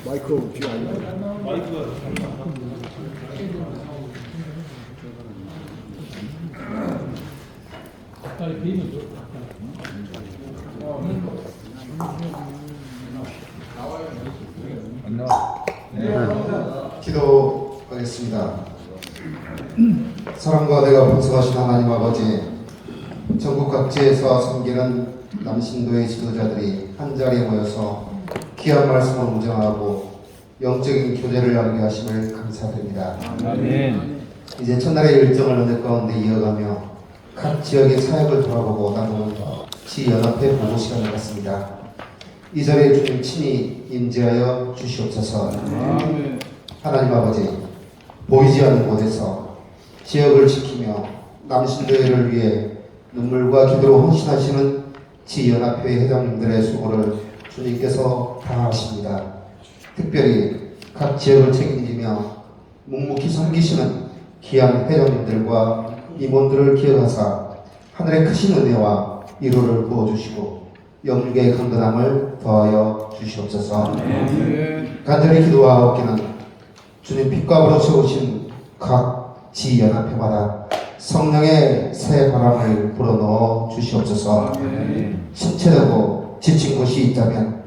마이크 뒤에 아니야? 기도하겠습니다. 사랑과 내가 복성하신 하나님 아버지, 전국 각지에서 섬기는 남신도의 지도자들이 한자리에 모여서 귀한 말씀을 묵상하고 영적인 교제를 나누게 하심을 감사드립니다. 아멘. 이제 첫날의 일정을 은혜 가운데 이어가며 각 지역의 사역을 돌아보고 나누는 지연합회 보고 시간을 갖습니다. 이 자리에 주님 친히 임재하여 주시옵소서. 아멘. 하나님 아버지, 보이지 않는 곳에서 지역을 지키며 남신도회를 위해 눈물과 기도로 헌신하시는 지연합회 회장님들의 수고를 주님께서 다하십니다. 특별히 각 지역을 책임지며 묵묵히 섬기시는 귀한 회장님들과 임원들을 기억하사 하늘의 크신 은혜와 위로를 부어주시고 영육의 강건함을 더하여 주시옵소서. 간절히 기도하옵기는 주님 핏값으로 세우신 각 지연합회마다 성령의 새 바람을 불어넣어 주시옵소서. 신체되고 지친 곳이 있다면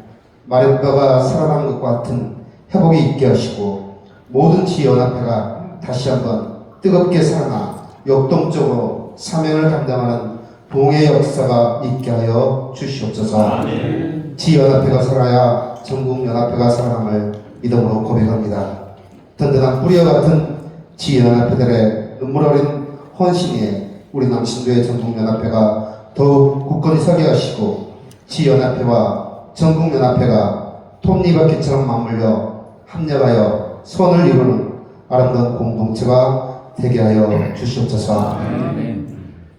마른 뼈가 살아난 것과 같은 회복이 있게 하시고 모든 지연합회가 다시 한번 뜨겁게 살아나 역동적으로 사명을 감당하는 봉의 역사가 있게 하여 주시옵소서. 지연합회가 살아야 전국연합회가 살아남을 믿음으로 고백합니다. 든든한 뿌리와 같은 지연합회들의 눈물 어린 헌신에 우리 남신도의 전국연합회가 더욱 굳건히 서게 하시고 지연합회와 전국연합회가 톱니바퀴처럼 맞물려 합력하여 선을 이루는 아름다운 공동체가 되게 하여 주시옵소서.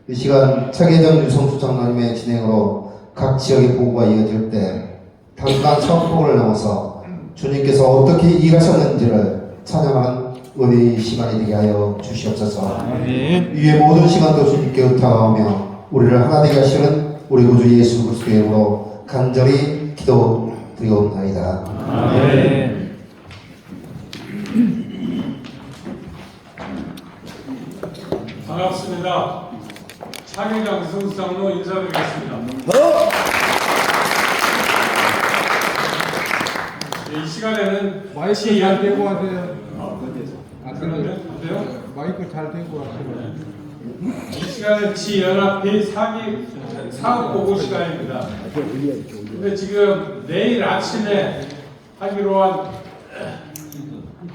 이 시간 차계정 유성수 장로님의 진행으로 각 지역의 보고가 이어질 때 단단 선포를 넘어서 주님께서 어떻게 일하셨는지를 찬양하는 은혜의 시간이 되게 하여 주시옵소서. 위의 모든 시간도 주님께 의탁하며 우리를 하나 되게 하시는 우리 구주 예수 그리스도의 이름으로 간절히 기도드리옵나이다. 아멘. 반갑습니다. 차기장 성수장로 인사드리겠습니다. 이 시간에는 마이크 잘 대고 하세요. 안 돼요? 마이크 잘 대고 하세요. 이 시간은 지연합회 사업 보고 시간입니다. 근데 지금 내일 아침에 하기로 한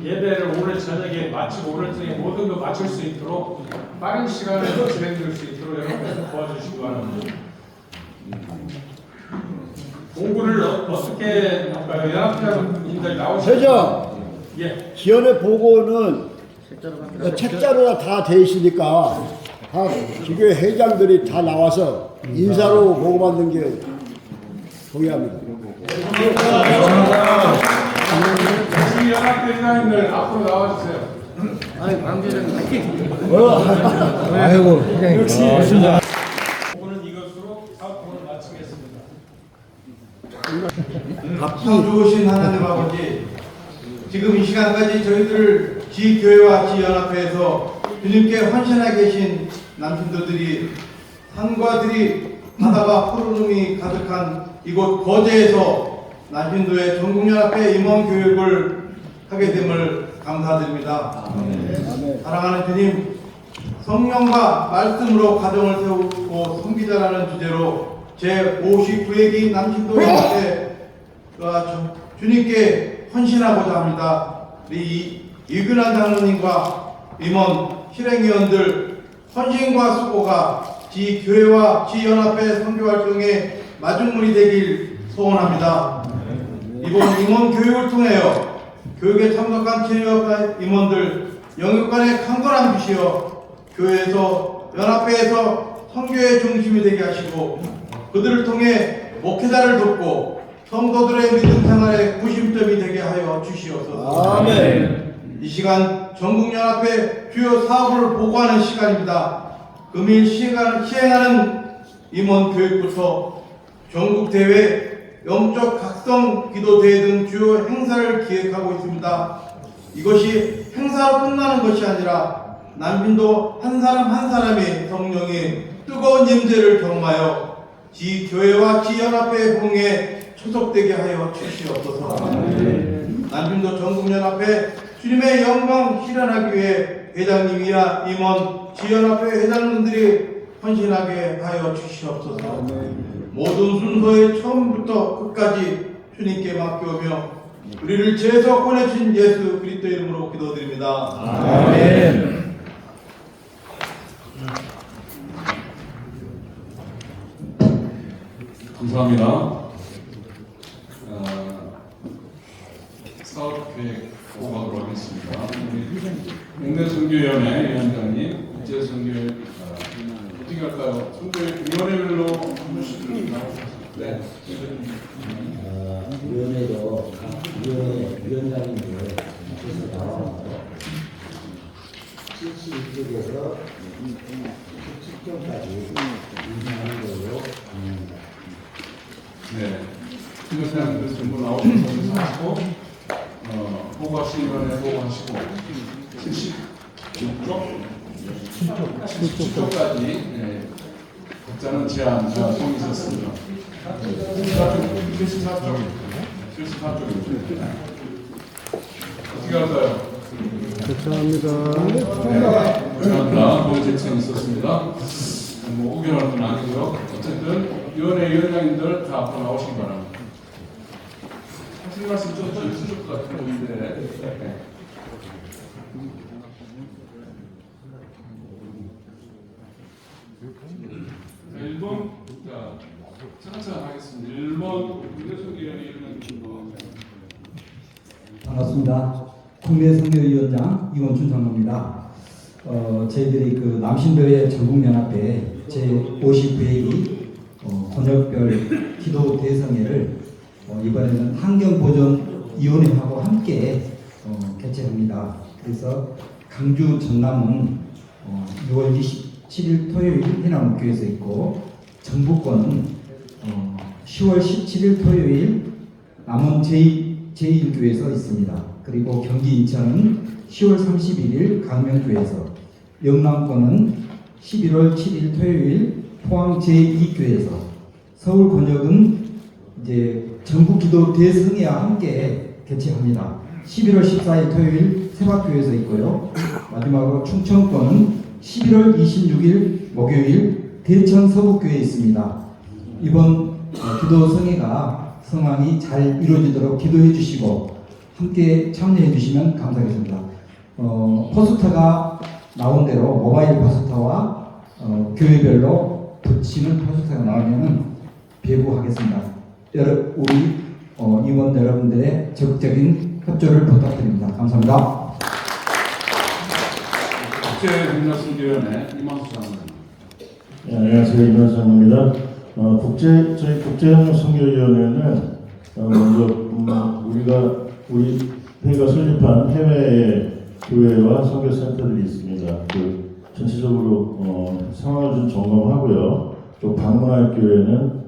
예배를 오늘 저녁에 마치고 오늘 저녁에 모든 거 마칠 수 있도록 빠른 시간에 진행될 수 있도록 여러분께서 도와주시기 바랍니다. 공부를 어떻게 할까요? 연합회원님들 나오시죠? 회장, 예. 지연의 보고는 책자로 다 돼 있으니까 다 지교회 회장들이 다 나와서 인사로 보고받는 게 동의합니다. 우리 연합회 회장님들 앞으로 나와주세요. 아이고, 회장님. 오늘 이것으로 사업을 마치겠습니다. 참 좋으신 하나님 아버지, 지금 이 시간까지 저희들 지교회와 지연합회에서 주님께 헌신하게 계신 남신도들이 산과 들이 바다가 푸르름이 가득한 이곳 거제에서 남신도의 전국연합회 임원 교육을 하게 됨을 감사드립니다. 사랑하는 주님, 성령과 말씀으로 가정을 세우고 섬기자라는 주제로 제59회기 남신도연합회가 주님께 헌신하고자 합니다. 우리 이근환 장로님과 임원, 실행위원들 헌신과 수고가 지교회와 지연합회 선교활동의 마중물이 되길 소원합니다. 이번 임원 교육을 통하여 교육에 참석한 지연합회 임원들 영육간의 강건함 주시어 교회에서 연합회에서 선교의 중심이 되게 하시고 그들을 통해 목회자를 돕고 성도들의 믿음 생활의 구심점이 되게 하여 주시옵소서. 아멘. 이 시간 전국연합회 주요 사업을 보고하는 시간입니다. 금일 시행하는 임원 교육부터 전국대회, 영적 각성 기도대회 등 주요 행사를 기획하고 있습니다. 이것이 행사로 끝나는 것이 아니라 남빈도 한 사람 한 사람이 성령의 뜨거운 임재를 경험하여 지 교회와 지 연합회 봉에 초속되게 하여 주시옵소서. 남빈도 전국연합회 주님의 영광 실현하기 위해 회장님이야 임원, 지연합회 회장님들이 헌신하게 하여 주시옵소서. 모든 순서의 처음부터 끝까지 주님께 맡겨오며 우리를 죄에서 꺼내신 예수 그리스도 이름으로 기도드립니다. 아멘. 감사합니다. 사업계획 보고하도록 하겠습니다. 국내선교위원회 위원장님, 국제선교회 어떻게 할까요? 선교위원회별로 한 분씩 네. 위원회도 각 위원회 위원장님들 앞에서 나와서 71쪽에서 17쪽까지 인정하는 걸로 합니다. 네. 선교사님들 전부 나오셔서 하시고 보고하시는 거에 보고하시고 77쪽까지 네. 각자는 제안 송이 있었습니다. 74쪽입니다. 어떻게 할까요? 감사합니다. 뭐 제청이 있었습니다. 뭐 의견할 건 아니고요. 어쨌든 위원회 위원장님들 다 앞으로 나오시기 바랍니다. 하신 말씀 좀 있으실 것 같은 분인데. 자, 1번 자 차근차근 하겠습니다. 1번 국내선교위원회 위원장님. 반갑습니다. 국내선교위원장 이원춘 장로입니다. 저희들이 그 남신교회 전국연합회 제59회기 권역별 기도 대성회를 이번에는 환경보존위원회하고 함께 개최합니다. 그래서 강주 전남은 6월 27일 토요일 해남목교에서 있고 전북권은 10월 17일 토요일 남원 제1교회에서 있습니다. 그리고 경기 인천은 10월 31일 강명교회에서, 영남권은 11월 7일 토요일 포항 제2교회에서, 서울 권역은 이제 전국기도 대성회와 함께 개최합니다. 11월 14일 토요일 세박교회에서 있고요. 마지막으로 충청권은 11월 26일 목요일 대천 서북교회에 있습니다. 이번 기도 성회가 성황이 잘 이루어지도록 기도해 주시고 함께 참여해 주시면 감사하겠습니다. 포스터가 나온 대로 모바일 포스터와 교회별로 붙이는 포스터가 나오면 배부하겠습니다. 우리 임원 여러분들의 적극적인 협조를 부탁드립니다. 감사합니다. 국제국내선교위원회 이만수 장로님. 네, 안녕하세요. 이만수입니다. 저희 국제선교위원회는 먼저 우리 회가 설립한 해외의 교회와 선교센터들이 있습니다. 그 전체적으로 상황을 좀 점검하고요. 또 방문할 교회는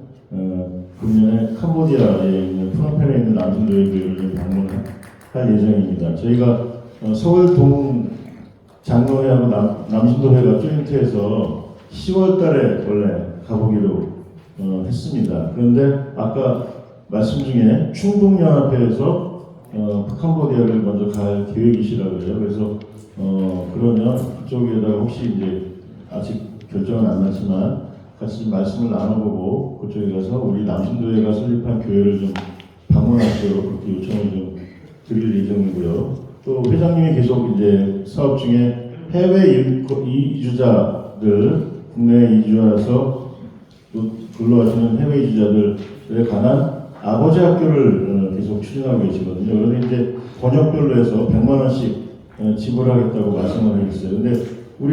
금년에 캄보디아에 있는 프놈펜에 있는 남신도회 교회를 좀 방문할 예정입니다. 저희가 서울 동 장로회하고 남신도회가 조인트해서 10월달에 원래 가보기로 했습니다. 그런데 아까 말씀 중에 충북연합회에서 캄보디아를 먼저 갈 계획이시라고요. 그래서 그러면 그쪽에다가 혹시 이제 아직 결정은 안 났지만 같이 좀 말씀을 나눠보고 그쪽에 가서 우리 남신도회가 설립한 교회를 좀 방문하시도록 그렇게 요청을 좀 드릴 예정이고요. 또 회장님이 계속 이제 사업 중에 해외 이주자들, 국내에 이주해서 근로하시는 해외 이주자들에 관한 아버지 학교를 계속 추진하고 계시거든요. 그런데 이제 번역별로 해서 100만 원씩 지불하겠다고 말씀을 하셨어요. 근데 우리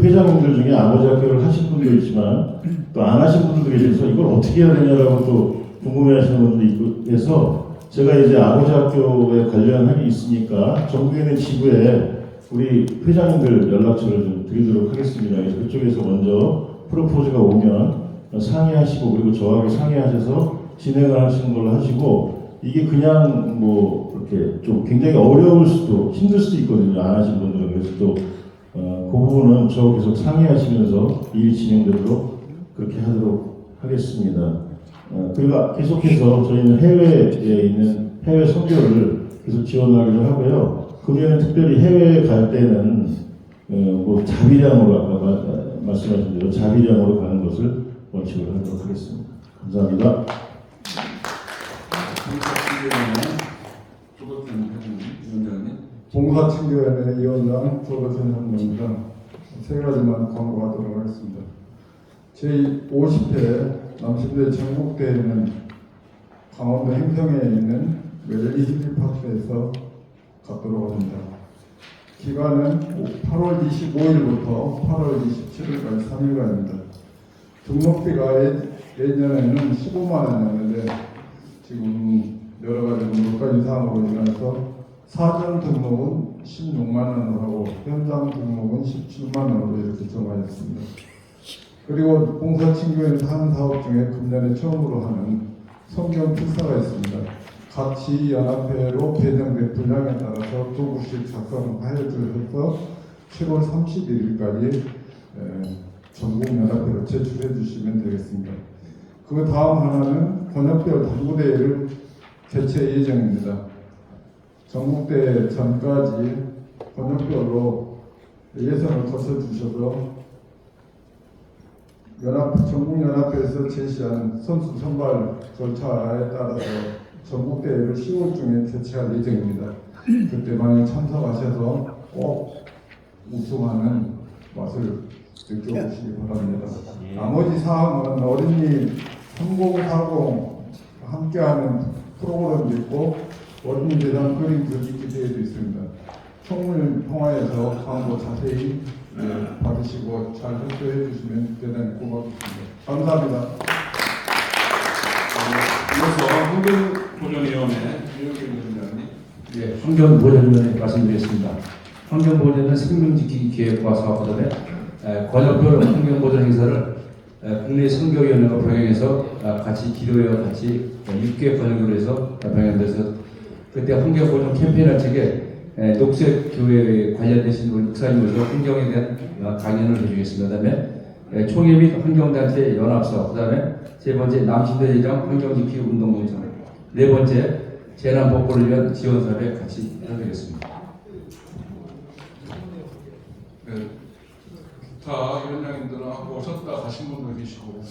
회장님들 중에 아버지 학교를 하신 분도 있지만 또 안 하신 분들도 계셔서 이걸 어떻게 해야 되냐라고 또 궁금해하시는 분들도 있고 해서 제가 이제 아버지 학교에 관련 학이 있으니까 전국에 있는 지부에 우리 회장님들 연락처를 좀 드리도록 하겠습니다. 그래서 그쪽에서 먼저 프로포즈가 오면 상의하시고 그리고 저하고 상의하셔서 진행을 하시는 걸로 하시고 이게 그냥 뭐 이렇게 좀 굉장히 어려울 수도 힘들 수도 있거든요. 안 하신 분들은. 그래서 또 그 부분은 저 계속 상의하시면서 일이 진행되도록 그렇게 하도록 하겠습니다. 그리고 계속해서 저희는 해외에 있는 해외 선교를 계속 지원하기로 하고요. 금년에 특별히 해외에 갈 때는 뭐 자비량으로 아까 말씀하신 대로 자비량으로 가는 것을 원칙으로 하도록 하겠습니다. 감사합니다. 봉사친교회의 위원장 조거선 형입니다. 세 가지만 광고하도록 하겠습니다. 제50회 남신대 전국대회는 강원도 행성에 있는 웰리 힐리파크에서 갖도록 합니다. 기간은 8월 25일부터 8월 27일까지 3일간입니다. 등록비가 예전에는 15만 원이었는데 지금 여러 가지 물가 인상으로 인해서 사전 등록은 16만 원으로 하고 현장 등록은 17만 원으로 이렇게 정하였습니다. 그리고 봉사친교회에서 하는 사업 중에 금년에 처음으로 하는 성경 필사가 있습니다. 같이 연합회로 배정된 분량에 따라서 두 구씩 작성하여 주셔서 7월 31일까지 전국 연합회로 제출해 주시면 되겠습니다. 그 다음 하나는 권역별 당구대회를 개최 예정입니다. 전국대회 전까지 권역별로 예선을 거쳐 주셔서 전국연합회에서 제시한 선수 선발 절차에 따라서 전국대회를 10월 중에 개최할 예정입니다. 그때 많이 참석하셔서 꼭 우승하는 맛을 느껴보시기 바랍니다. 나머지 사항은 어린이 3040 함께하는 프로그램도 있고 어린이 대상 그림 그리기 대회도 있습니다. 총무를 통하여서 광고 자세히 받으시고 잘 협조해 주시면 대단히 고맙습니다. 감사합니다. 이어서 환경보전위원회 유영길 위원장님. 예, 환경보전위원회 말씀드리겠습니다. 환경보전은 생명지키기 계획과 사업 그다음에 권역별 환경보전 행사를 국내 선교위원회가 병행해서 같이 기도회와 같이 6개 권역으로 해서 병행돼서 그때 환경보전 캠페인을 측에 녹색교회에 관련되신 우리 목사님으로서 환경에 대한 강연을 해주겠습니다. 그다음에 총회 및 환경단체 연합사, 그다음에 세 번째 남신대 예정 환경지키기 운동공천, 네 번째 재난 복구를 위한 지원 사업에 같이 해드리겠습니다. 기타 위원장님들은 하고 오셨다 가신 분도 계시고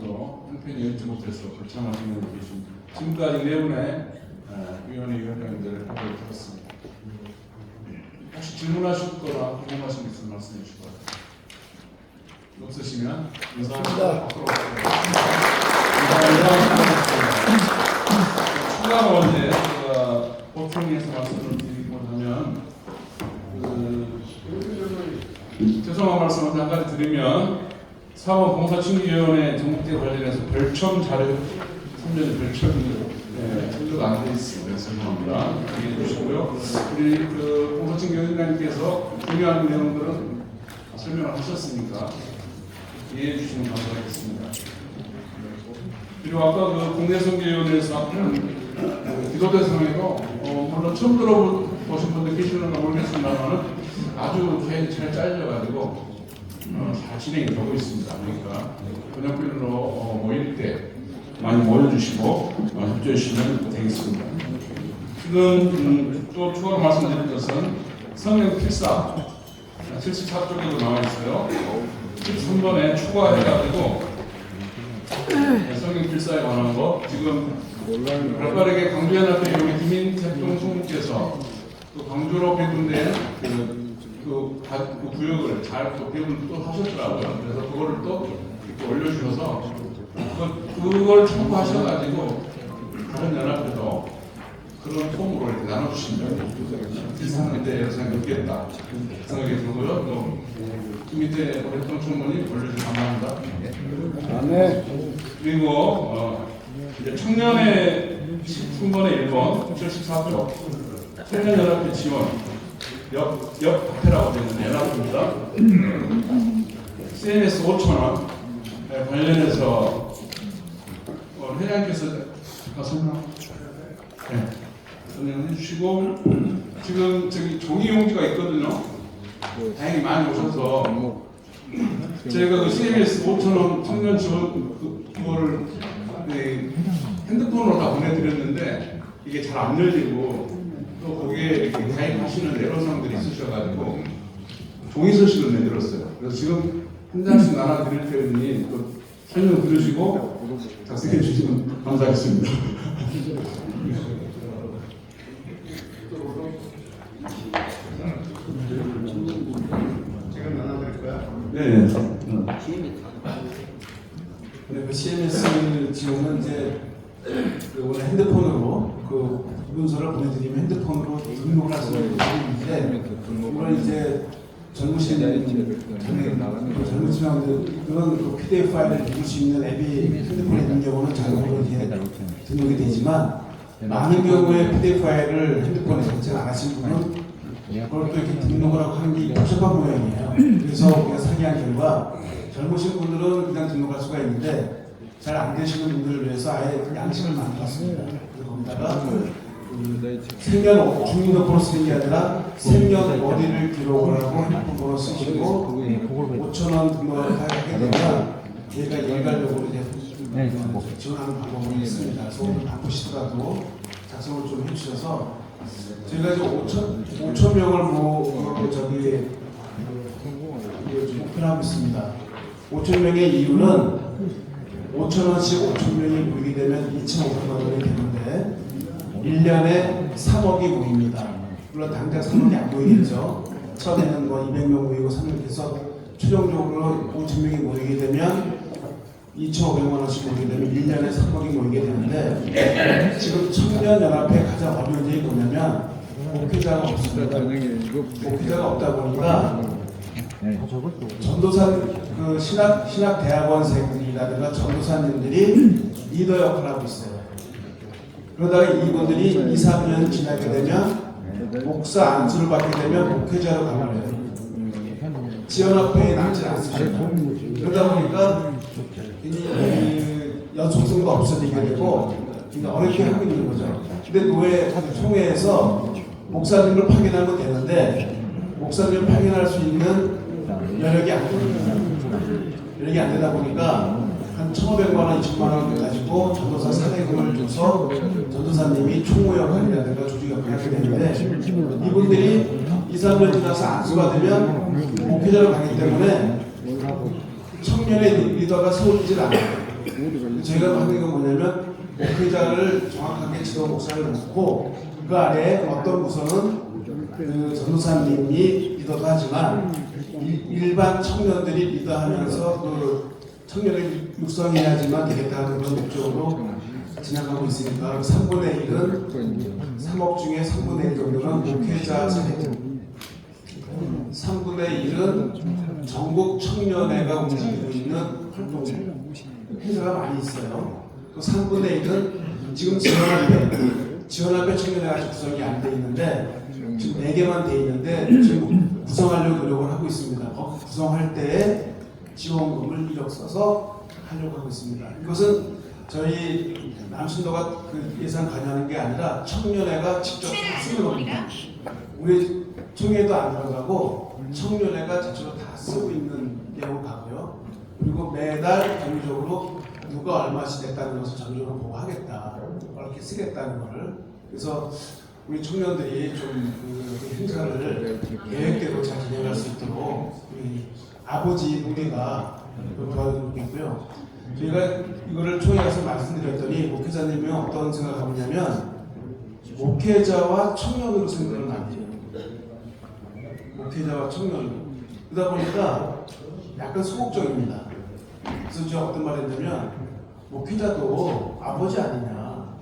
또 형편이 열지 못해서 결정하시는 분도 계십니다. 지금까지 네 분의 위원회 위원장님들 하도록 하겠습니다. 혹시 질문하실 거나 궁금하신 게 있으면 말씀해 주시기 바랍니다. 없으시면 인사합니다. 추가 원제 제가 보충해서 말씀을 드리고자면 죄송한 말씀을 한 가지 드리면 사업봉사친위원회 전국대 관련해서 별첨 자료 3년에 별첨이 참조가 안 돼 있습니다. 죄송합니다. 이해해 주시고요. 우리 그 봉사친위원장님께서 중요한 내용들은 설명을 하셨으니까 이해해 주시면 감사하겠습니다. 그리고 아까 그 국내선교위원회에서 기도 대상에도 물론 처음 들어보신 분들 계시는가 모르겠습니다만 아주 잘 잘려가지고 잘 진행이 되고 있습니다. 그러니까 권역별로 모일 때 많이 모여주시고 협조해 주시면 되겠습니다. 지금 또 추가로 말씀드릴 것은 성경 필사 74쪽에도 나와 있어요. 13번에 추가해가지고 성경 필사에 관한 거 지금 발빠르게 광주연합회 우리 김인택동 총무께서 그 광주로 배분된 그 구역을 잘 또 배분 또 하셨더라고요. 그래서 그거를 또 올려주셔서 그걸 참고하셔가지고 다른 연합회도 그런 폼으로 이렇게 나눠주시면 필사하는 데 영상이 없겠다 생각이 들고요. 또 김인태 활동 총무님 올려주셔서 감사합니다. 그리고 이제 청년의 10분번의 1번 74쪽 청년연합회 지원 옆협회라고 되는 연합회입니다. CNS 5,000원 관련해서 회장님께서 잠깐 설명. 네. 설명해 주시고 지금 저기 종이 용지가 있거든요. 다행히 많이 오셔서 저희가 그 CMS 5,000원 청년 지원 그거를 네, 핸드폰으로 다 보내드렸는데 이게 잘 안 열리고 또 거기에 이렇게 가입하시는 애로사항들이 있으셔가지고 종이 서식을 내드렸어요. 그래서 지금 한 장씩 나눠드릴 테니 또 설명 들으시고 작성해 주시면 감사하겠습니다. 지금 나눠드릴 거야? 네. 네, 그 CMS 지원은 이제 그 오늘 핸드폰으로 그 문서를 보내드리면 핸드폰으로 등록을 할 수가 있는데 이걸 이제 젊으신 분들 그런 그 PDF 파일을 읽을 수 있는 앱이 핸드폰에 있는 경우는 자동으로 이렇게 등록이 되지만 많은 경우에 PDF 파일을 핸드폰에 설정 안 하신 분은 그걸 또 이렇게 등록을 하고 하는 게 복잡한 모양이에요. 그래서 우리가 상의한 결과 젊으신 분들은 그냥 등록할 수가 있는데 잘 안 되시는 분들을 위해서 아예 양식을 만들었습니다. 그래서 거기다가 생년 주민등록번호 쓰는 게 아니라 생년 어디를 기록을 하고 핸드폰번호 쓰시고 5,000원 등록을 하게 되면 얘가 일괄적으로 이제 지원하는 방법이 있습니다. 그래서 오늘 바쁘시더라도 작성을 좀 해주셔서 저희가 이제 5,000명을 저기 목표를 하고 있습니다. 5,000명의 이유는 5,000원씩 5,000명이 모이게 되면 2,500만 원이 되는데 1년에 3억이 모입니다. 물론 당장 3억이 안 모이겠죠. 처음에는 뭐 200명 모이고 3년 해서 최종적으로 5,000명이 모이게 되면 2,500만 원씩 모이게 되면 1년에 3억이 모이게 되는데 지금 청년연합회 가장 어려운 점이 뭐냐면 목회자가 없습니다. 목회자가 없다 보니까 전도사 그 신학대학원생이라든가 전도사님들이 리더 역할을 하고 있어요. 그러다가 이분들이 2, 3년 지나게 되면 목사 안수를 받게 되면 목회자로 가버려요. 지원학회에 남지 않습니다. 그러다 보니까 연속성도 없어지게 되고 어렵게 하고 있는 거죠. 근데 교회 총회에서 목사님을 파견하면 되는데 목사님을 파견할 수 있는 여력이 안 됩니다. 여력이 안 되다 보니까 한 1,500만 원, 2,000만 원 가지고 전도사 사대금을 줘서 전도사님이 총무 역할이라든가 조직 역할을 하게 되는데 이분들이 2, 3년 지나서 안수받으면 목회자로 가기 때문에 청년의 리더가 세워지질 않아요. 저희가 하는 건 뭐냐면 목회자를 정확하게 지도 목사를 놓고 그 아래에 어떤 부서는 그 전도사님이 리더도 하지만 일반 청년들이 리더하면서 그 청년을 육성해야지만 되겠다는 그런 목적으로 진행하고 있으니까 3분의 1은 3억 중에 3분의 1 정도는 목회자 사례금 3분의 1은 전국 청년회가 움직이고 있는 활동 행사가 많이 있어요. 그 3분의 1은 지금 지원할때 청년회가 구성이 안 돼 있는데 지금 4개만 돼 있는데 지금 구성하려고 노력을 하고 있습니다. 구성할 때에 지원금을 1억 써서 하려고 하고 있습니다. 이것은 저희 남신도가 그 예산 관여하는 게 아니라 청년회가 직접 다 쓰는 겁니다. 우리 총회도 안 들어가고 청년회가 자체로 다 쓰고 있는 내용 가고요. 그리고 매달 정기적으로 누가 얼마씩 냈다는 것을 정기적으로 보고하겠다. 이렇게 쓰겠다는 것을. 그래서 우리 청년들이 좀그 행사를 계획대로 잘 진행할 수 있도록 우리 아버지 우리가 도와주고 있고요. 저희가 이거를 총회에서 말씀드렸더니 목회자님이 어떤 생각을 하냐면 목회자와 청년으로 생각을 안 해요. 목회자와 청년으로. 그러다 보니까 약간 소극적입니다. 그래서 제가 어떤 말을 했냐면 목회자도 아버지 아니냐.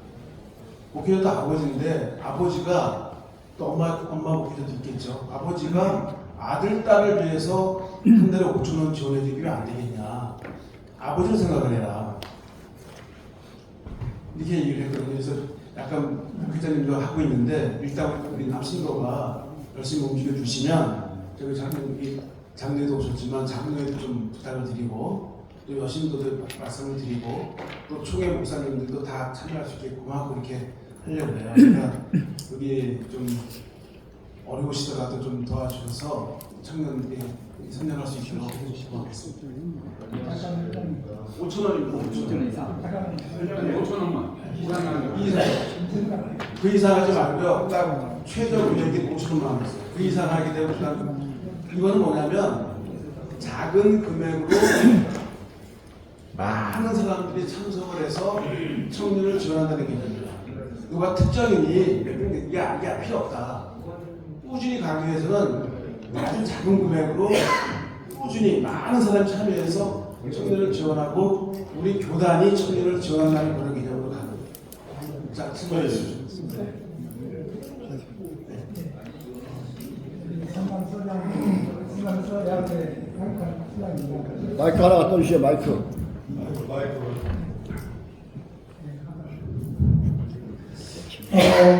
목회자도 아버지인데 아버지가 또 엄마 목회자도 있겠죠. 아버지가 아들, 딸을 위해서 한 달에 5,000원 지원해주기 왜 안 되겠냐. 아버지로 생각을 해라. 이렇게 얘기를 했거든요. 그래서 약간 목회자님도 하고 있는데 일단 우리 남신도가 열심히 움직여 주시면 저희 장로에도 오셨지만 장로에도 좀 부탁을 드리고 또 여신도들 말씀을 드리고 또 총회 목사님들도 다 참여할 수 있게끔 하고 이렇게 하려고 해요. 그러니까 여기 좀 어려우시더라도 좀 도와주셔서 청년들이 선정할 수 있도록 해주시고 하겠습니다. 5,000원입니다. 5,000원 이상. 5,000원만. 그 이상 하지 말고요. 딱 최저 금액이 5,000원만 하세요. 그 이상 하게 되면 일단 이거는 뭐냐면 작은 금액으로 많은 사람들이 참석을 해서 청년을 지원한다는 개념이에요. 누가 특정인이 이게 필요 없다. 꾸준히 가기 위해서는 아주 작은 금액으로 꾸준히 많은 사람이 참여해서 청년을 지원하고 우리 교단이 청년을 지원한다는 그런 개념으로 가는 거예요. 자, 수고해 주십시오. 마이크 하나 갖다 주시죠, 마이크.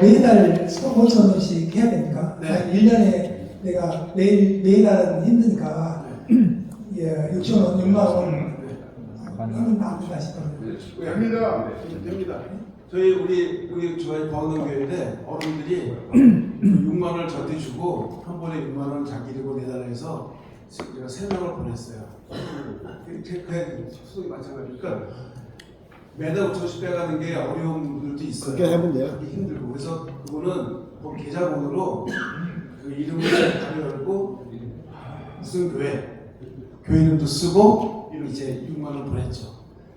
매달 5,000원씩 해야 됩니까? 네. 1년에 내가 매달은 힘드니까 예, 6,000원, 6만원 하면 나쁘다 싶어요. 됩니다. 우리 저희 광원교회인데 어른들이 6만 원을 저한테 주고 한 번에 6만 원 자기 이름으로 내달라 해서 제가 3명을 보냈어요. 그 소속이 마찬가지니까 매달 5,000원씩 빼가는 게 어려운 분들도 있어요. 그렇게 하면 돼요. 그게 힘들고 그래서 그거는 그 계좌번호로 그 이름을 가려 열고 무슨 교회 이름도 쓰고 이제 6만 원 보냈죠.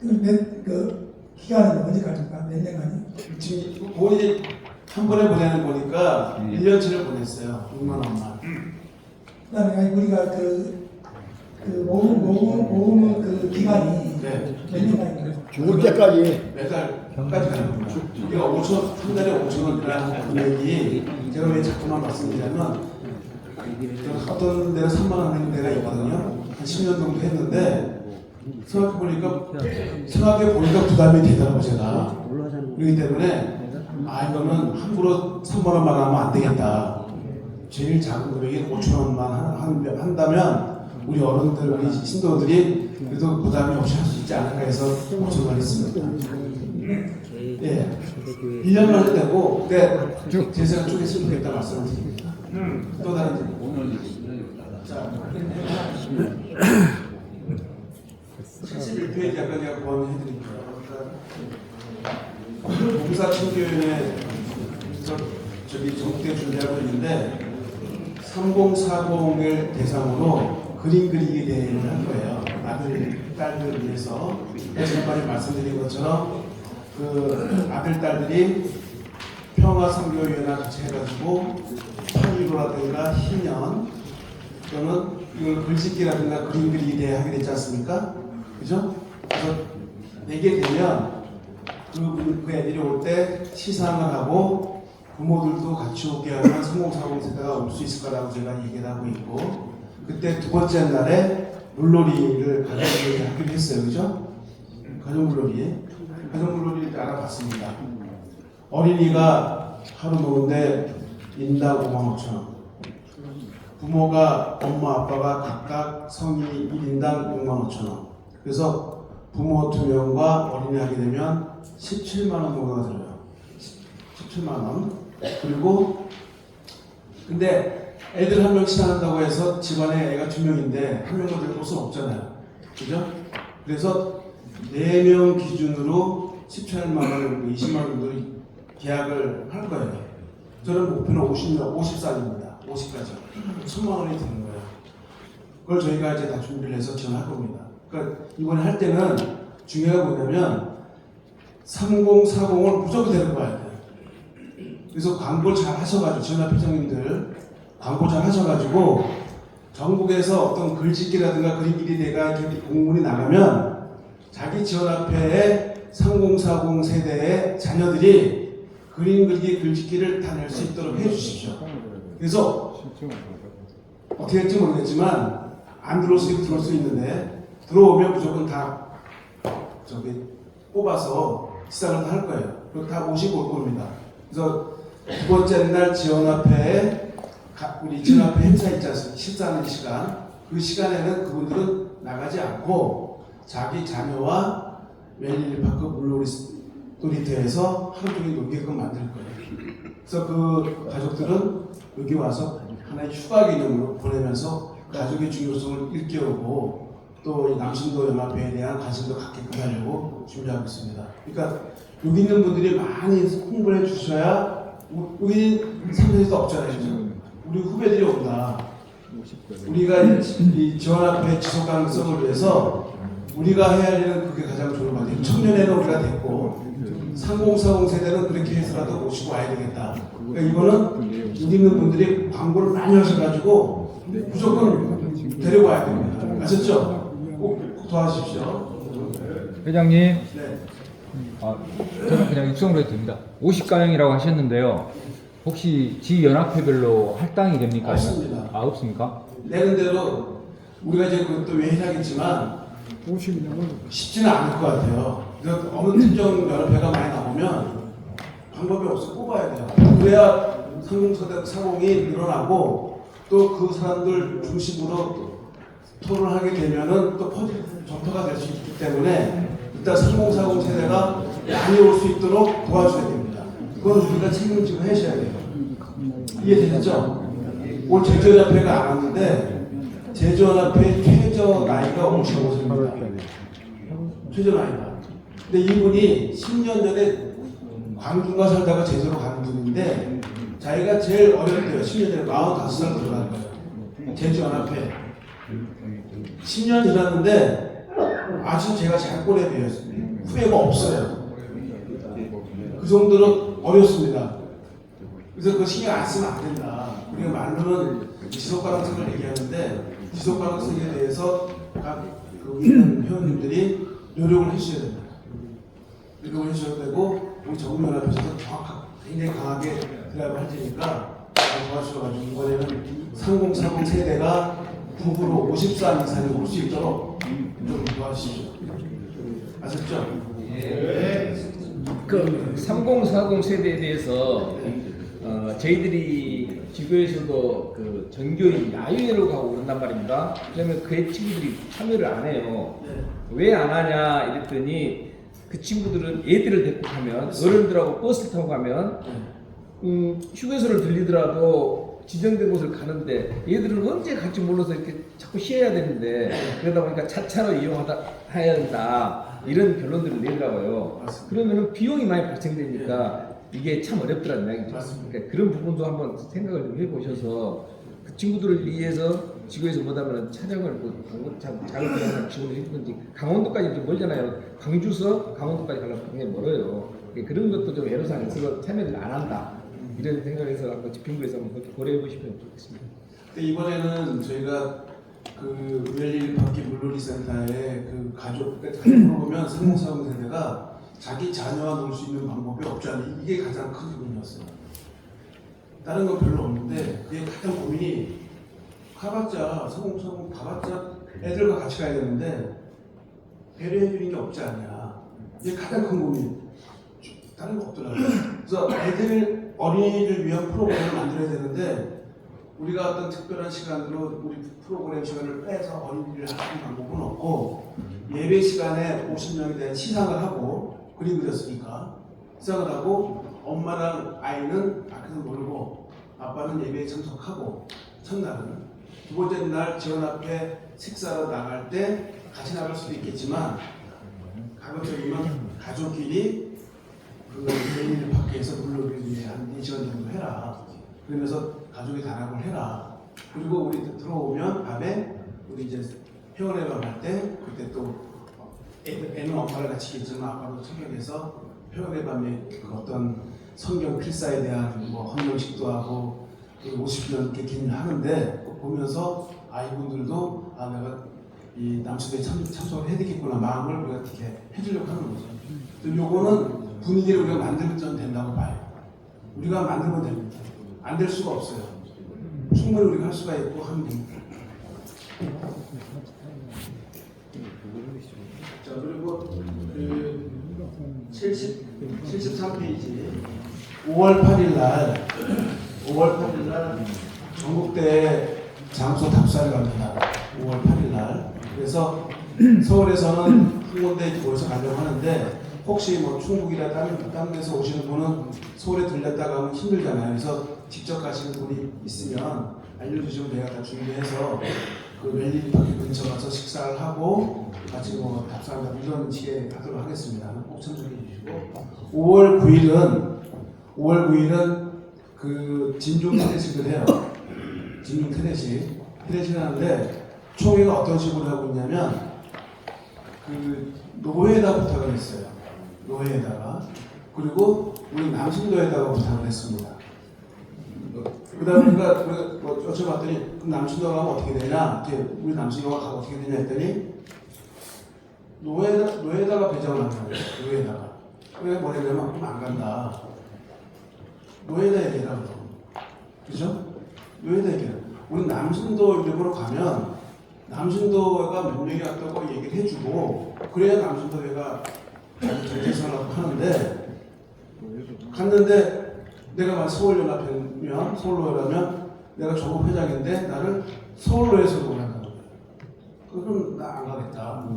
그 기간은 언제까지입니까? 몇 년간이? 지금 본인이 한 번에 보내는 거니까 1년치를 보냈어요. 6만 원만. 그다음에 우리가 그 모금 그 기간이 네. 몇 년간인가요? 죽을 때까지. 매달까지 가는 겁니다. 우리가 5천, 한 달에 5,000원이라는 금액이 제가 왜 자꾸만 말씀드리냐면 어떤 데가 3만 원 하는 데가 있거든요. 한 10년 정도 했는데 생각해보니까 부담이 되더라고 제가. 그렇기 때문에 이거는 함부로 3만 원만 하면 안 되겠다. 제일 작은 금액이 5,000원만 한다면 우리 어른들, 우리 신도들이 그래도 부담이 없이 할 수 있지 않을까 해서 5,000원 했습니다. 예, 1년만 해도 되고, 근데 제사가 쪼갰으면 되겠다 말씀을 드립니다. 또 다른 점. 자, 71페이지 아까 제가 보완해드릴게요. 그러니까 봉사청교연에 저기 정부대 준비하고 있는데 3040을 대상으로 그림 그리기 대회를 한 거예요. 아들, 딸들을 위해서. 지난번에 말씀드린 것처럼 그 아들, 딸들이 평화선교위원회와 같이 해가지고 8.15라든가 희년 또는 이걸 글짓기라든가 그림 그리기 대회 하게 됐지 않습니까? 그죠? 그래서 내게 되면 그 애들이 올 때 시상을 하고 부모들도 같이 오게 하면 3040 세대가 올 수 있을 거라고 제가 얘기를 하고 있고 그때 두 번째 날에 물놀이를 가족들이 하기로 했어요. 그죠? 가족물놀이를 알아봤습니다. 어린이가 하루 노는데 인당 55,000원 부모가 엄마 아빠가 각각 성인이 1인당 65,000원 그래서 부모 2명과 어린이 하게 되면 17만 원 정도가 들어요. 17만 원. 그리고 근데 애들 한 명씩 한다고 해서 집안에 애가 2명인데 한 명만 들고 올 수는 없잖아요. 그죠? 그래서 4명 기준으로 17만 원 정도, 20만 원 정도 계약을 할 거예요. 저는 목표는 50살입니다. 50까지. 1,000만 원이 드는 거예요. 그걸 저희가 이제 다 준비를 해서 지원할 겁니다. 그러니까 이번에 할 때는 중요한 게 뭐냐면 3040을 무조건 데리고 와야 돼요. 그래서 광고를 잘 하셔가지고 지원합 회장님들 광고 잘 하셔가지고 전국에서 어떤 글짓기라든가 그림기리 대가 이렇게 공문이 나가면 자기 지원합회에 3040 세대의 자녀들이 그림 그리기 글짓기를 다 낼 수 있도록 해주십시오. 그래서 어떻게 할지 모르겠지만 안 들어올 수 있고 들어올 수 있는데 들어오면 무조건 다 저기 뽑아서 시상을 다 할 거예요. 그리고 다 오시고 올 겁니다. 그래서 두 번째 날 지원합회에 우리 지원합회 행사 있지 않습니까? 식사하는 시간. 그 시간에는 그분들은 나가지 않고 자기 자녀와 멜릴리파크 물놀이 놀이터에서 하루 종일 놀게끔 만들 거예요. 그래서 그 가족들은 여기 와서 하나의 휴가 개념으로 보내면서 가족의 중요성을 일깨우고 또 이 남신도 연합회에 대한 관심도 갖게끔 하려고 준비하고 있습니다. 그러니까 여기 있는 분들이 많이 홍보를 해주셔야 여기 상대에도 없잖아요. 그죠? 우리 후배들이 온다. 우리가 이 지원학회 지속 가능성을 위해서 우리가 해야 할 일은 그게 가장 좋은 것 같아요. 청년에는 우리가 됐고 3040 세대는 그렇게 해서라도 모시고 와야 되겠다. 그러니까 이거는 여기 있는 분들이 광고를 많이 하셔가지고 무조건 데리고 와야 됩니다. 아셨죠? 꼭 도와주십시오. 회장님, 네. 저는 그냥 육성으로 해도 됩니다. 50가량이라고 하셨는데요. 혹시 지연합회별로 할당이 됩니까? 없습니다. 없습니까? 내는 대로 우리가 이제 그것도 왜 해야겠지만 쉽지는 않을 것 같아요. 그래서 어느 특정 연합회가 많이 나오면 방법이 없어 뽑아야 돼요. 그래야 상공이 늘어나고 또 그 사람들 중심으로 토론을 하게 되면은 또 전파가 될 수 있기 때문에 일단 3040 세대가 많이 올 수 있도록 도와줘야 됩니다. 그건 우리가 책임지고 하셔야 돼요. 이해되셨죠? 올 제주연합회가 안 왔는데 제주연합회 최저 나이가 55세입니다. 최저 나이가. 근데 이분이 10년 전에 광주가 살다가 제주로 간 분인데 자기가 제일 어릴 때요. 10년 전에 45살 들어간 거예요. 제주연합회. 10년 지났는데 아주 제가 잘 꼬레 배웠습니다. 후회가 없어요. 그 정도로 어렵습니다. 그래서 그 신경 안 쓰면 안 된다. 우리가 말로는 지속 가능성을 얘기하는데 지속 가능성에 대해서 각 있는 회원님들이 노력을 해주셔야 됩니다. 노력을 해주셔야 되고 우리 정부연합에서도 굉장히 강하게 드라이브 할 테니까 도와주셔가지고 이번에는 3040 세대가 부부로 54 이상이 올 수 있도록 좀 도와주십시오. 아셨죠? 그 3040 세대에 대해서 저희들이 지구에서도 그 전교인 야유회로 가고 그런단 말입니다. 그러면 그 친구들이 참여를 안 해요. 왜 안 하냐 이랬더니 그 친구들은 애들을 데리고 가면 어른들하고 버스를 타고 가면 휴게소를 들리더라도 지정된 곳을 가는데 얘들은 언제 갈지 몰라서 이렇게 자꾸 쉬어야 되는데 그러다 보니까 차차로 이용해야 된다 이런 결론들을 내더라고요. 그러면은 비용이 많이 발생되니까 이게 참 어렵더라는 이야기죠. 그러니까 그런 부분도 한번 생각을 좀 해보셔서 그 친구들을 위해서 지구에서 못하면 차량을 자극하는 지원을 해주든지 강원도까지 좀 멀잖아요. 광주서 강원도까지 가려면 굉장히 멀어요. 그런 것도 좀 애로사항이 있어서 참여를 안 한다. 이런 생각에서 한번 집행부에서 한번 고려해 보시면 좋겠습니다. 이번에는 저희가 그 멜릴리파크 물놀이 센터에 그 가족 물어보면 3040 세대가 자기 자녀와 놀 수 있는 방법이 없지 않나 이게 가장 큰 고민이었어요. 다른 건 별로 없는데 그게 가장 고민이 가봤자 3040 가봤자 애들과 같이 가야 되는데 배려해 주는 게 없지 않냐 이게 가장 큰 고민. 다른 거 없더라고요. 그래서 애들 어린이를 위한 프로그램을 만들어야 되는데 우리가 어떤 특별한 시간으로 우리 프로그램 시간을 빼서 어린이를 하는 방법은 없고 예배 시간에 50명에 대한 시상을 하고 그림 그렸으니까 시상을 하고 엄마랑 아이는 밖에서 놀고 아빠는 예배에 참석하고 첫날은 두 번째 날 지원앞에 식사로 나갈 때 같이 나갈 수도 있겠지만 가급적이면 가족끼리 그 멜릴리파크 밖에서 물놀이를 위해 한 4시간 정도 해라. 그러면서 가족이 단합을 해라. 그리고 우리 들어오면 밤에 우리 이제 회원회관 할 때 그때 또 애는 엄마를 같이 있지만 아빠도 참여해서 회원회관에 그 어떤 성경 필사에 대한 뭐 헌명식도 하고 50년 이렇게 기념하는데 보면서 아이분들도 아 내가 이 남수대에 참석을 해야 되겠구나 마음을 우리가 이렇게 해주려고 하는 거죠. 요거는 분위기를 우리가 만들면 된다고 봐요. 우리가 만들면 됩니다. 안 될 수가 없어요. 충분히 우리가 할 수가 있고 하면 됩니다. 자 그리고 그 73페이지 5월 8일 날 전국대 장소 답사를 갑니다. 5월 8일 날 그래서 서울에서는 한 군데 모여서 가려고 하는데 혹시 뭐 충북이나 다른 데서 오시는 분은 서울에 들렸다가 하면 힘들잖아요. 그래서 직접 가시는 분이 있으면 알려주시면 제가 다 준비해서 그 웰리 파크 근처 가서 식사를 하고 같이 뭐 답사한다 이런 식의 하도록 하겠습니다. 꼭 참조해 주시고 5월 9일은 그 진중 테레식을 해요. 진중 테레식을 하는데 총회가 어떤 식으로 하고 있냐면 그 노회에다 부탁을 했어요. 노회에다가. 그리고 우리 남신도에다가 부탁을 했습니다. 그 다음에 우리가 뭐 여쭤봤더니 그럼 남신도가 가면 어떻게 되냐? 우리 남신도가 가면 어떻게 되냐 했더니 노회에다가 배정을 한 거예요. 노회에다가. 왜 뭐냐면 그럼 안 간다. 노회에다 얘기하라고. 그죠? 노회에다 얘기하라고. 우리 남신도 이름으로 가면 남신도가 몇 명이 왔다고 얘기를 해주고 그래야 남신도회가 정체성을 하는데 갔는데 내가 만 서울연합회면 서울로라면 내가 조국 회장인데 나를 서울로에서 한다는 거예요. 그럼 나 안 가겠다.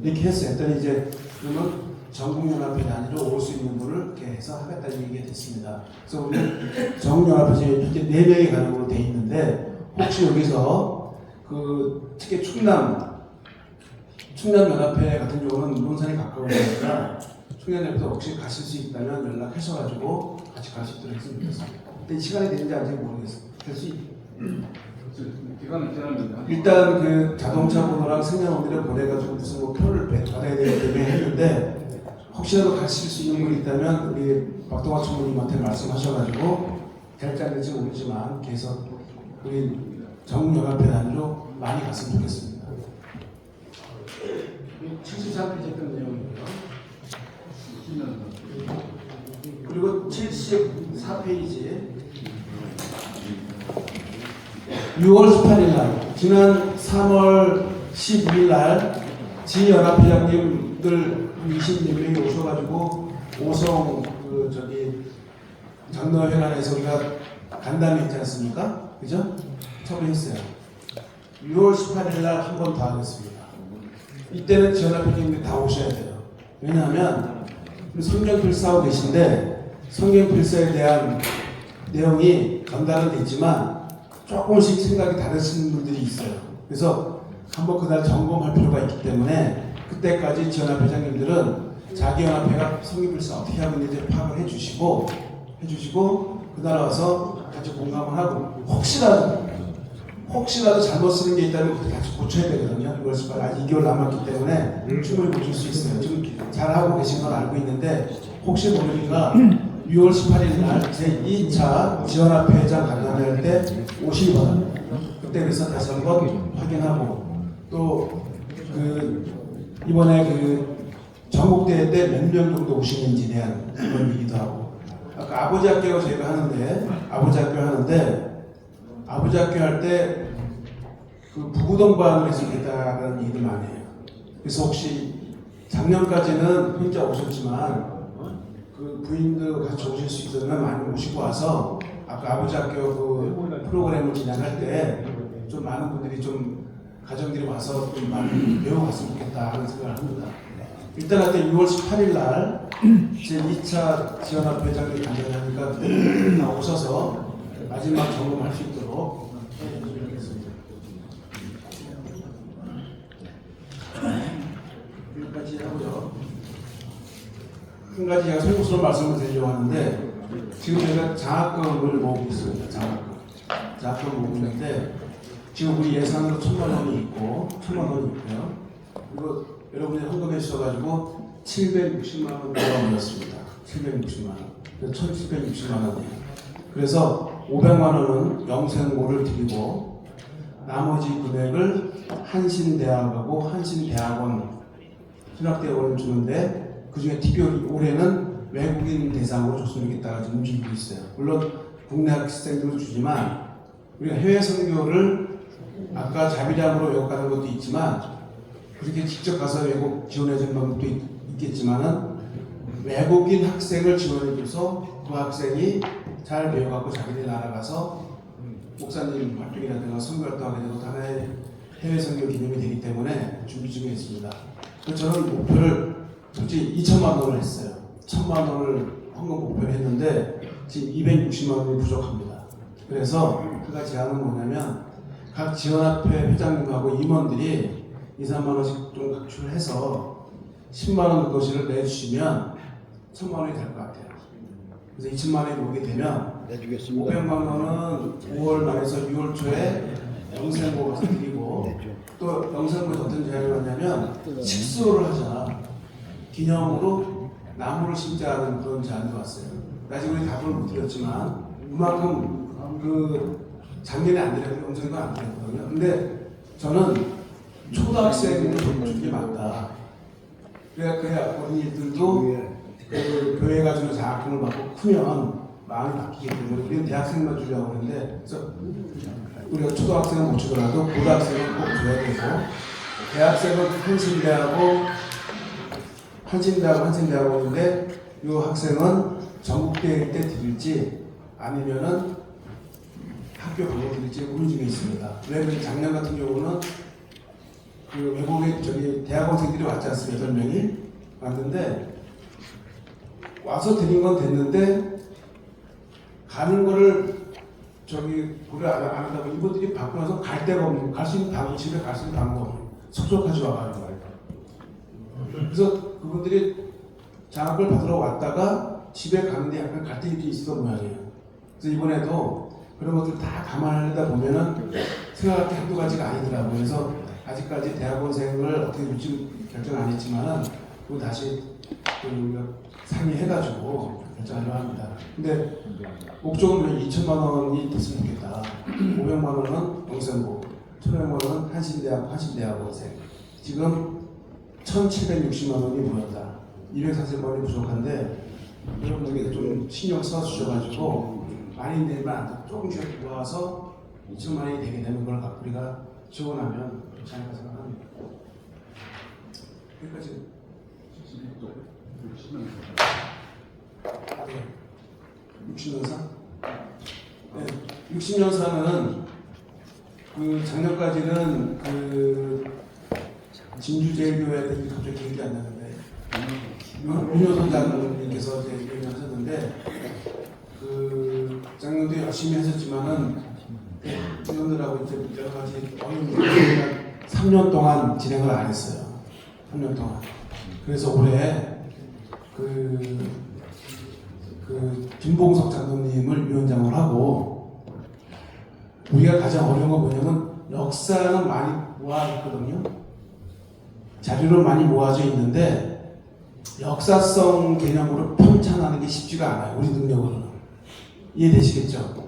이렇게 했어요. 했더니 이제 그러면 전국연합회 단위로 올 수 있는 분을 이렇게 해서 하겠다는 얘기가 됐습니다. 그래서 우리 전국연합회에서 이렇게 4명이 가는 걸로 돼 있는데 혹시 여기서 그 특히 충남연합회 같은 경우는 논산이 가까우니까 충남연합회에서 혹시 가실 수 있다면 연락하셔가지고 같이 갈 수 있도록 했으면 좋겠습니다. 근데 시간이 되는지 아직 모르겠어요. 될 수 기간은 제한입니다. 일단 그 자동차 번호랑 생년월일을 보내가지고 무슨 뭐 표를 받아야 되기 때문에 했는데 혹시라도 가실 수 있는 분이 있다면 우리 박동화 총무님한테 말씀하셔가지고 될지 안 될지 모르지만 계속 우리 전국연합회 단위로 많이 갔으면 좋겠습니다. 73페이지 뜬 내용이고요. 그리고 74페이지 6월 18일 날 지난 3월 12일 날 지연합회장님들 20몇 명이 오셔가지고 오송 그 장로회관에서 우리가 간담회 있지 않습니까? 그죠? 처리했어요. 6월 18일 날 한 번 더 하겠습니다. 이때는 지연합회장님들이 다 오셔야 돼요. 왜냐하면 성경필사하고 계신데 성경필사에 대한 내용이 전달은 됐지만 조금씩 생각이 다르신 분들이 있어요. 그래서 한번 그날 점검할 필요가 있기 때문에 그때까지 지연합회장님들은 자기 연합회가 성경필사 어떻게 하고 있는지 파악을 해주시고 그날 와서 같이 공감을 하고 혹시라도 잘못 쓰는 게 있다면 그때 같이 고쳐야 되거든요. 6월 18일 아직 2개월 남았기 때문에 충분히 고칠 수 있어요. 지금 잘하고 계신 건 알고 있는데 혹시 모르니까 6월 18일 날 제2차 지원합회장 간담회 할 때 오시기 바랍니다. 그때 그래서 다시 한번 확인하고 또 그 이번에 그 전국대회 때 몇 명 정도 오시는지에 대한 그런 얘기도 하고 아까 아버지 학교 저희가 하는데 아버지 학교 할 때 그 부부동반을 했었겠다는 얘기를 많이 해요. 그래서 혹시 작년까지는 혼자 오셨지만 그 부인도 같이 오실 수 있으면 많이 모시고 와서 아까 아버지 학교 그 프로그램을 진행할 때 좀 많은 분들이 좀 가정들이 와서 좀 많이 배워갔으면 좋겠다 하는 생각을 합니다. 일단 하여튼 6월 18일 날 제2차 지원합회장이 간담회하니까 그때 다 오셔서 마지막 점검할 수 있도록 해주시겠습니다. 여기까지 하고요. 한 가지 제가 소용스러운 말씀을 드리려고 하는데 지금 저희가 장학금을 모으고 있습니다. 장학금 모으고 있는데 지금 우리 예산으로 1,000만 원이 있고요. 그리고 여러분이 헌금해 주셔가지고 760만 원 들어올렸습니다. 760만 원. 그래서 1,760만 원이에요. 그래서 500만 원은 영생고를 드리고 나머지 금액을 한신대학하고 한신대학원 신학대학원을 주는데 그중에 특별히 올해는 외국인 대상으로 줬으면 좋겠다가 지금 움직이고 있어요. 물론 국내 학생들도 주지만 우리가 해외 선교를 아까 자비량으로 외국 가는 것도 있지만 그렇게 직접 가서 외국 지원해 주는 방법도 있겠지만은 외국인 학생을 지원해 줘서 그 학생이 잘 배워갖고 자기들 나라 가서 목사님 활동이라든가 선교 활동하게 되고 하나의 해외 선교 기념이 되기 때문에 준비 중에 있습니다. 그래서 저는 목표를 솔직히 2천만 원을 했어요. 1,000만 원을 헌금 목표를 했는데 지금 260만 원이 부족합니다. 그래서 그가 제안은 뭐냐면 각 지원합회 회장님하고 임원들이 2, 3만 원씩 좀 각출해서 10만 원 정도씩을 내주시면 1,000만 원이 될 것 같아요. 그래서 2천만 원이 오게 되면 내주겠습니다. 500만 원은 5월 말에서 6월 초에 영생고 가서 드리고 또 영생고에 어떤 제안이 왔냐면 식수를 하자. 기념으로 나무를 심자는 그런 제안도 왔어요. 아직 우리 답을 못 드렸지만 그만큼 그 작년에 안 드렸고 영생도 안 드렸거든요. 근데 저는 초등학생을 주는 게 맞다. 그래야 어린이들도 그 교회가 주는 장학금을 받고 크면 마음이 바뀌기 때문에 우리는 대학생만 주려고 하는데 그래서 우리가 초등학생은 못 주더라도 고등학생은 꼭 줘야 되고 대학생은 한신대하고 있는데 이 학생은 전국대회 때 드릴지 아니면은 학교 가고 드릴지 고민 중에 있습니다. 왜냐면 작년 같은 경우는 그 외국에 대학원생들이 왔지 않습니까? 8명이 왔는데 와서 드린 건 됐는데 가는 거를 고려 안 하다 보니 이분들이 받고 나서 갈 데가 없는 갈 수 있는 방법 집에 갈 수 있는 방법 속속하지 와가지고 그래서 그분들이 장학을 받으러 왔다가 집에 가는데 약간 갈등이 있었던 모양이에요. 그래서 이번에도 그런 것들 다 감안하려다 보면은 생각할 게 한두 가지가 아니더라고요. 그래서 아직까지 대학원생을 어떻게 될지 결정 안 했지만은 또 다시 우리가 상의해가지고 결정하려고 합니다. 근데 목적은 2천만 원이 됐으면 좋겠다. 500만 원은 영생고, 1,500만 원은 한신대학원생. 지금 1,760만 원이 모였다. 240만 원이 부족한데 여러분들께 좀 신경 써주셔가지고 많이 내면 안 돼. 조금씩 모아서 2천만 원이 되게 되는 걸 갖고 우리가 지원하면 좋지 않을까 생각합니다. 여기까지. 네. 60년사? 네. 60년사는 그 작년까지는 그 진주제일교회 갑자기 기억이 안 나는데 윤효 선장님께서 이제 얘기를 하셨는데 그 작년도 열심히 하셨지만은 위원들하고 이제 여러 가지 어려운 문제가 3년 동안 진행을 안 했어요. 3년 동안. 그래서 올해 김봉석 장로님을 위원장을 하고 우리가 가장 어려운 건 뭐냐면 역사는 많이 모아있거든요. 자료로 많이 모아져 있는데 역사성 개념으로 편찬하는 게 쉽지가 않아요. 우리 능력으로는. 이해되시겠죠?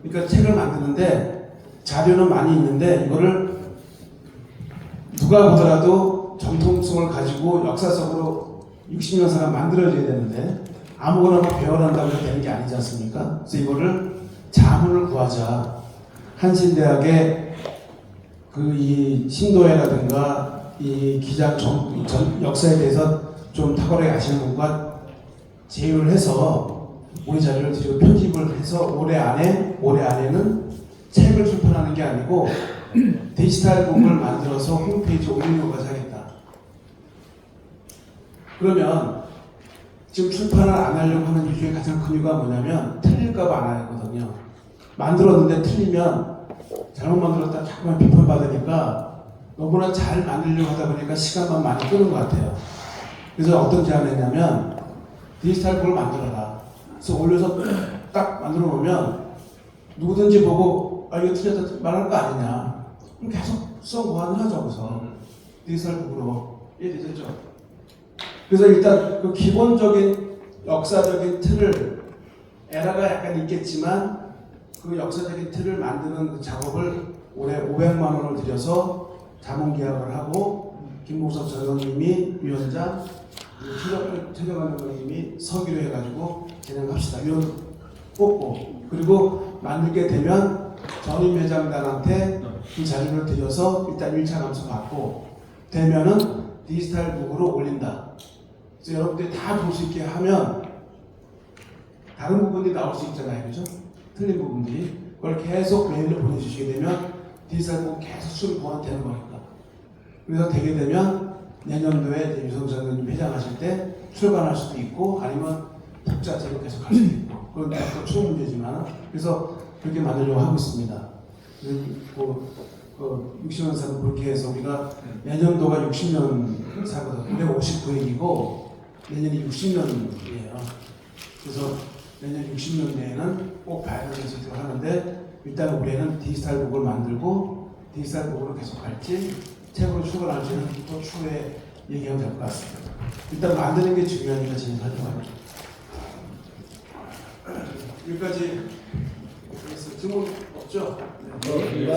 그러니까 책을 만드는데 자료는 많이 있는데 이거를 누가 보더라도 정통성을 가지고 역사적으로 60년사가 만들어져야 되는데 아무거나 뭐 배워난다고 해서 되는 게 아니지 않습니까? 그래서 이거를 자문을 구하자. 한신대학의 이 신도회라든가 이 기작 역사에 대해서 좀 탁월하게 아시는 분과 제휴를 해서 우리 자료를 드리고 편집을 해서 올해 안에는 책을 출판하는 게 아니고 디지털 북을 만들어서 홈페이지에 올리는 것까지 하겠다. 그러면 지금 출판을 안 하려고 하는 이유 중에 가장 큰 이유가 뭐냐면 틀릴까 봐 안 하거든요. 만들었는데 틀리면 잘못 만들었다 자꾸만 비판받으니까 너무나 잘 만들려고 하다 보니까 시간만 많이 끄는 것 같아요. 그래서 어떤 제안을 했냐면 디지털 북을 만들어라. 그래서 올려서 딱 만들어 놓으면 누구든지 보고 이거 틀렸다 말할 거 아니냐. 그럼 계속 수정 보완을 하죠. 그래서 디지털 북으로. 이해되셨죠? 그래서 일단 그 기본적인 역사적인 틀을 에러가 약간 있겠지만 그 역사적인 틀을 만드는 그 작업을 올해 500만 원을 들여서 자문계약을 하고 김봉석 전원님이 위원장, 최정환 의원님이 서기로 해가지고 진행합시다. 위원 뽑고 그리고 만들게 되면 전임 회장단한테 이 자료를 드려서 일단 1차 감수 받고 되면은 디지털 북으로 올린다. 그래서 여러분들이 다 볼 수 있게 하면 다른 부분이 나올 수 있잖아요. 그죠? 틀린 부분들이. 그걸 계속 메일로 보내주시게 되면 디지털 계속 수를 보완되는 거니까. 그래서 되게 되면 내년도에 이제 유성수 의원님 회장하실 때 출간할 수도 있고 아니면 독자제로 계속 갈 수도 있고 그건 또 추후 문제지만 그래서 그렇게 만들려고 하고 있습니다. 그리고 60년 사는 그렇게 해서 우리가 내년도가 60년 사거든요. 올해 59일이고 내년이 60년이에요. 그래서 내년 60년 내에는 꼭 봐야 되는 선택을 하는데 일단 올해는 디지털 북을 만들고 디지털 북으로 계속 갈지 책으로 출간할지는 또 추후에 얘기하면 될 것 같습니다. 일단 만드는 게 중요하니까 진행하려고 합니다. 여기까지 그래서 질문 없죠? 네.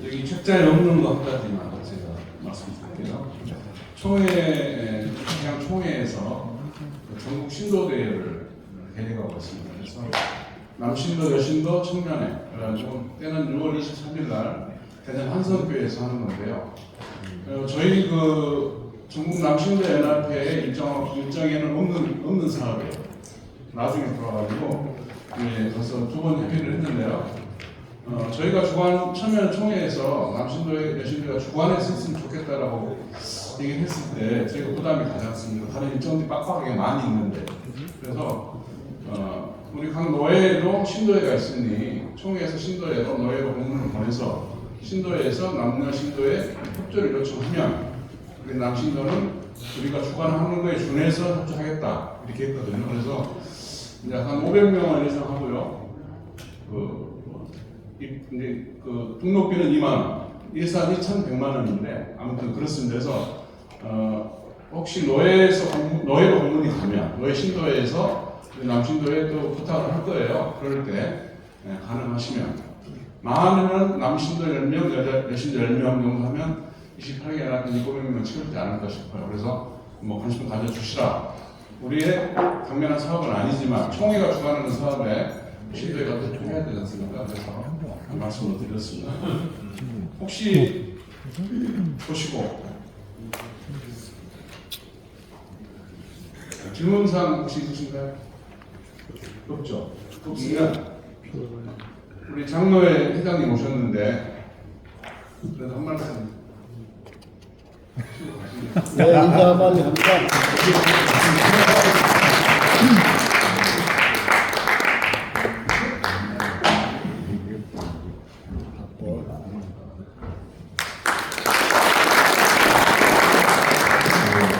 여기 책자에 없는 것까지만 제가 말씀드릴게요. 그냥 총회에서 전국 신도대회를 개최하고 있습니다. 그래서 남신도, 여신도, 청년회 그래가지고 때는 6월 23일 날 대전 한성교회에서 하는 건데요. 저희 전국 남신도 연합회의 일정에는 없는 사업이에요. 나중에 들어가지고 가서 두 번 협의를 했는데요. 저희가 처음에는 총회에서 남신도에 여신도가 주관해서 했으면 좋겠다라고 얘기를 했을 때 저희가 부담이 가지 않습니다. 다른 일정들이 빡빡하게 많이 있는데 그래서 우리 각 노예도 신도회가 있으니 총회에서 신도회로 노예로 공문을 보내서 신도회에서 남녀 신도회 협조를 요청하면 우리 남신도는 우리가 주관하는 거에 준해서 협조하겠다 이렇게 했거든요. 그래서 이제 한 500명을 예상하고요. 이제 등록비는 2만 원, 예산이 1,100만 원인데 아무튼 그렇습니다. 그래서 혹시 노예로 공문이 가면 노예 신도회에서 남신도에 또 부탁을 할 거예요. 그럴 때 가능하시면 많으면 남신도 10명, 여신도 10명 정도 하면 28개나 700명 채우지 않을까 싶어요. 그래서 관심 가져주시라. 우리의 당면한 사업은 아니지만 총회가 주관하는 사업에 신도회가 또 해야 되지 않습니까? 그래서 말씀을 드렸습니다. 혹시 보시고 질문사항 혹시 있으신가요? 없죠? 없으면 우리 장로회 회장님 오셨는데 그래도 한 말씀 네, 인사 한마디 합니다.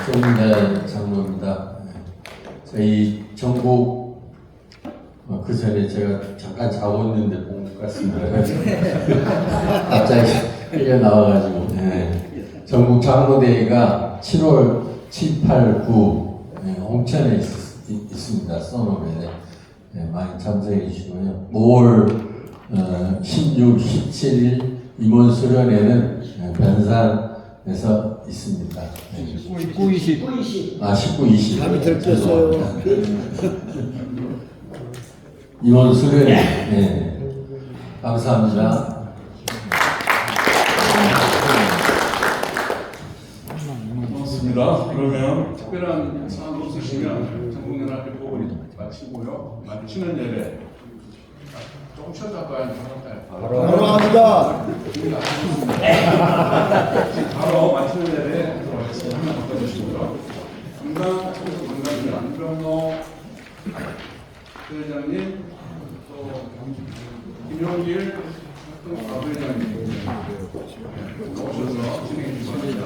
조민대 장로입니다. 저희 전국 그 전에 제가 잠깐 자고 있는데 본 것 같습니다. 갑자기 끌려 나와가지고 전국 장로대회가 7월 7, 8, 9 홍천에 있습니다. 써놓으면 많이 참석해 주시고요. 5월 16, 17일 임원 수련회는 변산에서 있습니다. 19, 20. 19, 20. 감이 들켰어요. 임원 수련회. 감사합니다. 고맙습니다. 그러면 특별한 사항 없으시면 전국연합회 보고를 마치고요. 마치는 예배 조금 쉬었다 가야 바로 합니다. 바로 마치는 예배 들어가겠습니다. 하나 바꿔주시고요. 관광청소 안병로 회장님 또 김용길 활동 부회장님 오셔서 진행해 주십니다.